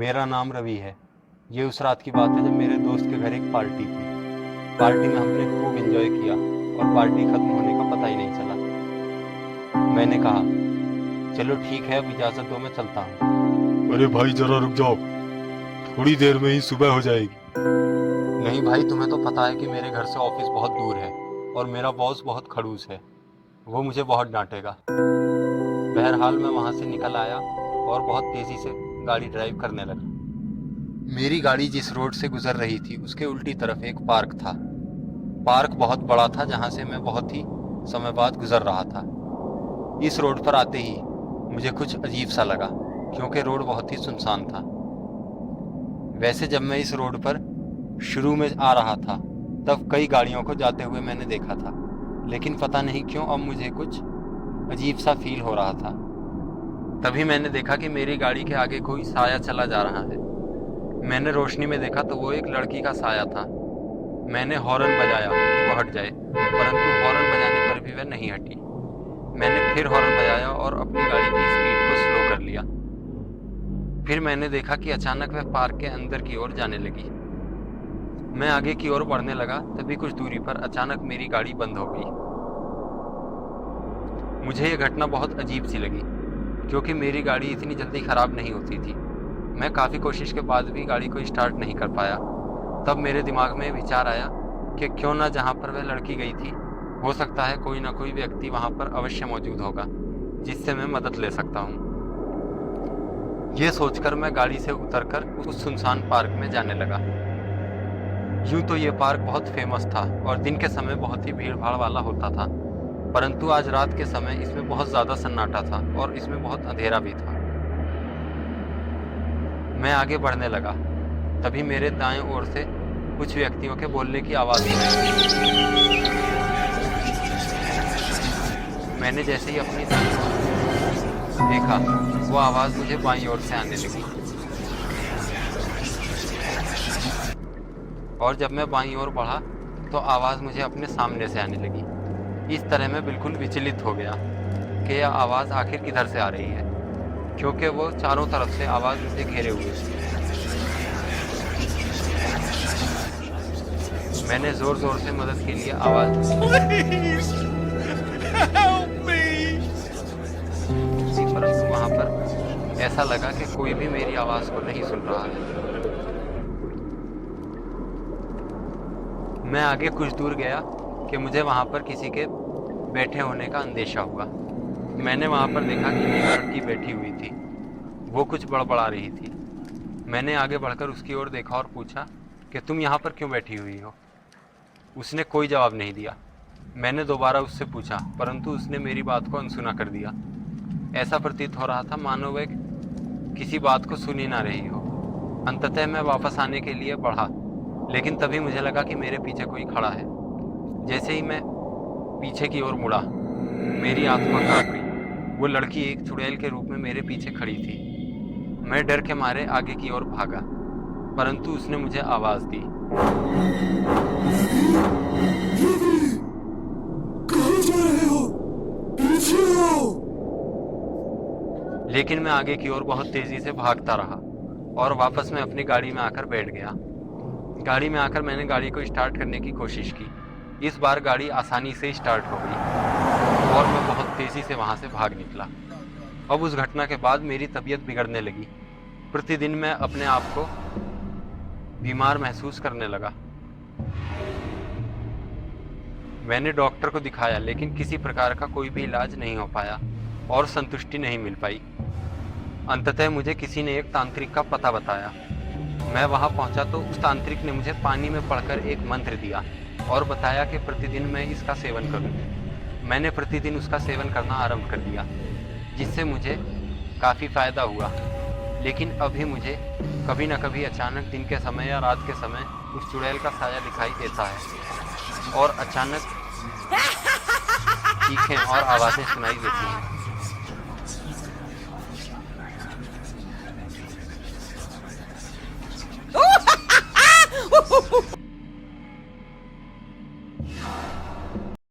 मेरा नाम रवि है। ये उस रात की बात है जब मेरे दोस्त के घर एक पार्टी थी। पार्टी में हमने खूब एंजॉय किया और पार्टी खत्म होने का पता ही नहीं चला। मैंने कहा, चलो ठीक है, अब इजाज़त दो, मैं चलता हूँ। अरे भाई जरा रुक जाओ, थोड़ी देर में ही सुबह हो जाएगी। नहीं भाई, तुम्हें तो पता है कि मेरे घर से ऑफिस बहुत दूर है और मेरा बॉस बहुत खड़ूस है। वो मुझे बहुत डांटेगा। बहरहाल मैं वहाँ से निकल आया और बहुत तेज़ी से गाड़ी ड्राइव करने लगा। मेरी गाड़ी जिस रोड से गुजर रही थी उसके उल्टी तरफ एक पार्क था। पार्क बहुत बड़ा था जहाँ से मैं बहुत ही समय बाद गुजर रहा था। इस रोड पर आते ही मुझे कुछ अजीब सा लगा क्योंकि रोड बहुत ही सुनसान था। वैसे जब मैं इस रोड पर शुरू में आ रहा था तब कई गाड़ियों को जाते हुए मैंने देखा था, लेकिन पता नहीं क्यों अब मुझे कुछ अजीब सा फील हो रहा था। तभी मैंने देखा कि मेरी गाड़ी के आगे कोई साया चला जा रहा है। मैंने रोशनी में देखा तो वो एक लड़की का साया था। मैंने हॉर्न बजाया कि वो हट जाए, परंतु हॉर्न बजाने पर भी वह नहीं हटी। मैंने फिर हॉर्न बजाया और अपनी गाड़ी की स्पीड को स्लो कर लिया। फिर मैंने देखा कि अचानक वह पार्क के अंदर की ओर जाने लगी। मैं आगे की ओर बढ़ने लगा, तभी कुछ दूरी पर अचानक मेरी गाड़ी बंद हो गई। मुझे यह घटना बहुत अजीब सी लगी क्योंकि मेरी गाड़ी इतनी जल्दी ख़राब नहीं होती थी। मैं काफ़ी कोशिश के बाद भी गाड़ी को स्टार्ट नहीं कर पाया। तब मेरे दिमाग में विचार आया कि क्यों ना जहाँ पर वह लड़की गई थी, हो सकता है कोई ना कोई व्यक्ति वहाँ पर अवश्य मौजूद होगा जिससे मैं मदद ले सकता हूँ। ये सोचकर मैं गाड़ी से उतरकर उस सुनसान पार्क में जाने लगा। यूं तो ये पार्क बहुत फेमस था और दिन के समय बहुत ही भीड़ भाड़ वाला होता था, परंतु आज रात के समय इसमें बहुत ज़्यादा सन्नाटा था और इसमें बहुत अंधेरा भी था। मैं आगे बढ़ने लगा, तभी मेरे दाएं ओर से कुछ व्यक्तियों के बोलने की आवाज़ सुनाई। मैंने जैसे ही अपनी दाईं ओर देखा, वो आवाज़ मुझे बाईं ओर से आने लगी और जब मैं बाईं ओर बढ़ा तो आवाज़ मुझे अपने सामने से आने लगी। इस तरह मैं बिल्कुल विचलित हो गया कि यह आवाज़ आखिर किधर से आ रही है, क्योंकि वो चारों तरफ से आवाज़ मुझे घेरे हुए थी। मैंने ज़ोर ज़ोर से मदद के लिए आवाज़ दी, परंतु वहाँ पर ऐसा लगा कि कोई भी मेरी आवाज़ को नहीं सुन रहा है। मैं आगे कुछ दूर गया कि मुझे वहाँ पर किसी के बैठे होने का अंदेशा हुआ। मैंने वहाँ पर देखा कि एक लड़की बैठी हुई थी। वो कुछ बड़बड़ा रही थी। मैंने आगे बढ़कर उसकी ओर देखा और पूछा कि तुम यहाँ पर क्यों बैठी हुई हो। उसने कोई जवाब नहीं दिया। मैंने दोबारा उससे पूछा, परंतु उसने मेरी बात को अनसुना कर दिया। ऐसा प्रतीत हो रहा था मानो वह किसी बात को सुन ही ना रही हो। अंततः मैं वापस आने के लिए बढ़ा, लेकिन तभी मुझे लगा कि मेरे पीछे कोई खड़ा है। जैसे ही मैं पीछे की ओर मुड़ा, मेरी आत्मा कांप गई। वो लड़की एक चुड़ैल के रूप में मेरे पीछे खड़ी थी। मैं डर के मारे आगे की ओर भागा, परंतु उसने मुझे आवाज़ दी। कहाँ जा रहे हो? पीछे आओ। लेकिन मैं आगे की ओर बहुत तेज़ी से भागता रहा और वापस मैं अपनी गाड़ी में आकर बैठ गया। गाड़ी में आकर मैंने गाड़ी को स्टार्ट करने की कोशिश की। इस बार गाड़ी आसानी से स्टार्ट हो गई और मैं बहुत तेज़ी से वहाँ से भाग निकला। अब उस घटना के बाद मेरी तबीयत बिगड़ने लगी। प्रतिदिन मैं अपने आप को बीमार महसूस करने लगा। मैंने डॉक्टर को दिखाया, लेकिन किसी प्रकार का कोई भी इलाज नहीं हो पाया और संतुष्टि नहीं मिल पाई। अंततः मुझे किसी ने एक तांत्रिक का पता बताया। मैं वहां पहुंचा तो उस तांत्रिक ने मुझे पानी में पड़कर एक मंत्र दिया और बताया कि प्रतिदिन मैं इसका सेवन करूं। मैंने प्रतिदिन उसका सेवन करना आरंभ कर दिया, जिससे मुझे काफ़ी फ़ायदा हुआ। लेकिन अभी मुझे कभी न कभी अचानक दिन के समय या रात के समय उस चुड़ैल का साया दिखाई देता है और अचानक चीखें और आवाज़ें सुनाई देती हैं।